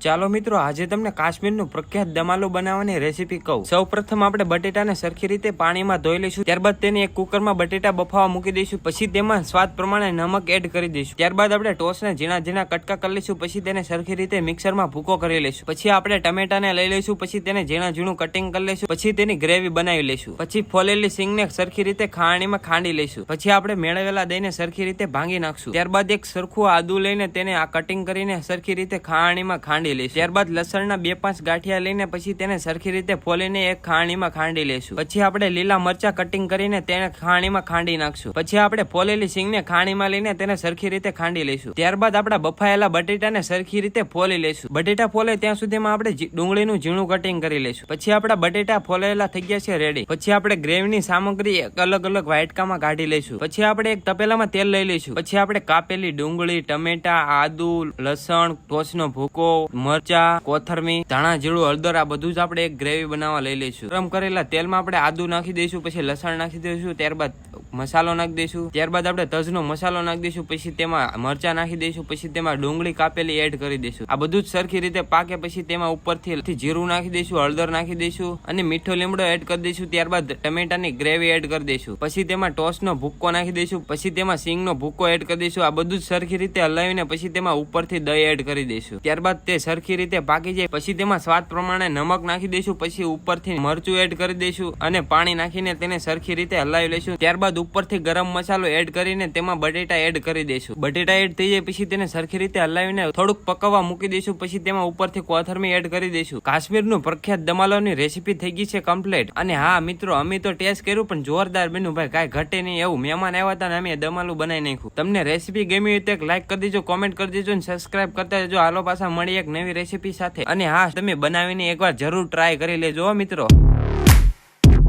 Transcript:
ચાલો મિત્રો, આજે તમને કાશ્મીરનું પ્રખ્યાત દમ આલુ બનાવવાની રેસીપી કહું। સૌપ્રથમ આપણે બટેટાને સરખી રીતે પાણીમાં ધોઈ લઈશું। ત્યારબાદ તેને એક કુકરમાં બટેટા બફાવા મૂકી દઈશું। પછી તેમાં સ્વાદ પ્રમાણે નમક એડ કરી દઈશું। ત્યારબાદ આપણે ટોસને ઝીણા ઝીણા કટકા કરી લઈશું। પછી તેને સરખી રીતે મિક્સરમાં ભૂકો કરી લઈશું। પછી આપણે ટમેટાને લઈ લઈશું। પછી તેને ઝીણા ઝીણું કટિંગ કરી લઈશું। પછી તેની ગ્રેવી બનાવી લઈશું। પછી ફોલેલી સિંગને સરખી રીતે ખાણીમાં ખાંડી લઈશું। પછી આપણે મેળવેલા દહીંને સરખી રીતે ભાંગી નાખશું। ત્યારબાદ એક સરખું આદુ લઈને તેને આ કટિંગ કરીને સરખી રીતે ખાણીમાં ખાંડી લઈશું। ત્યારબાદ લસણના 2-5 ગાંઠિયા લઈને પછી તેને સરખી રીતે ફોલીને એક ખાણીમાં ખાંડી લઈશું। પછી આપણે લીલા મરચા કટિંગ કરીને તેને ખાણીમાં ખાંડી નાખશું। પછી આપણે ફોલેલી સિંગને ખાણીમાં લઈને તેને સરખી રીતે ખાંડી લઈશું। ત્યારબાદ આપણા બફાયેલા બટેટાને સરખી રીતે ફોલી લઈશું। બટેટા ફોલે ત્યાં સુધીમાં આપણે ડુંગળીનું ઝીણું કટિંગ કરી લઈશું। પછી આપણા બટેટા ફોલેલા થઈ ગયા છે રેડી। પછી આપણે ગ્રેવીની સામગ્રી એક અલગ અલગ વાટકામાં કાઢી લઈશું। પછી આપણે એક તપેલામાં તેલ લઈ લઈશું। પછી આપણે કાપેલી ડુંગળી, ટમેટા, આદુ, લસણ, ટોસનો ભૂકો, મરચા, કોથરમી, ધાણા જીરું, હળદર આ બધું જ આપણે એક ગ્રેવી બનાવવા લઈ લઈશું। ગરમ કરેલા તેલમાં આપણે આદુ નાખી દઈશું। પછી લસણ નાખી દઈશું। ત્યારબાદ મસાલો નાખી દઈશું। ત્યારબાદ આપણે તજનો મસાલો નાખી દઈશું। પછી તેમાં મરચા નાખી દઈશું। પછી તેમાં ડુંગળી કાપેલી એડ કરી દઈશું। આ બધું જ સરખી રીતે પાકે પછી તેમાં ઉપરથી જીરું નાખી દઈશું, હળદર નાખી દઈશું અને મીઠો લીમડો એડ કરી દઈશું। ત્યારબાદ ટમેટાની ગ્રેવી એડ કરી દઈશું। પછી તેમાં ટોસનો ભૂક્કો નાખી દઈશું। પછી તેમાં સિંગનો ભૂક્કો એડ કરી દઈશું। આ બધું જ સરખી રીતે હલાવીને પછી તેમાં ઉપરથી દહીં એડ કરી દઈશું। ત્યારબાદ તે સરખી રીતે પાકી જાય પછી તેમાં સ્વાદ પ્રમાણે નમક નાખી દઈશું। પછી ઉપરથી મરચું એડ કરી દઈશું અને પાણી નાખીને તેને સરખી રીતે હલાવી લઈશું। ત્યારબાદ ઉપરથી ગરમ મસાલો એડ કરીને તેમાં બટેટા એડ કરી દઈશું। બટેટા એડ થઈ જાય પછી તેને સરખી રીતે હલાવીને થોડુંક પકવવા મૂકી દઈશું। પછી તેમાં ઉપરથી કોથરમી એડ કરી દઈશું। કાશ્મીરનું પ્રખ્યાત દમાલોની રેસીપી થઈ ગઈ છે કમ્પ્લીટ। અને હા મિત્રો, અમે તો ટેસ્ટ કર્યું પણ જોરદાર બન્યું ભાઈ, કાંઈ ઘટે નહીં એવું। મહેમાન આવ્યા હતા ને અમે દમાલું બનાવી નાખ્યું। તમને રેસીપી ગમી હોય તો એક લાઈક કરી દેજો, કોમેન્ટ કરી દેજો અને સબસ્ક્રાઇબ કરતા રહેજો। હાલો પાછા મળી એક નવી રેસીપી સાથે। અને હા, તમે બનાવીને એકવાર જરૂર ટ્રાય કરી લેજો મિત્રો।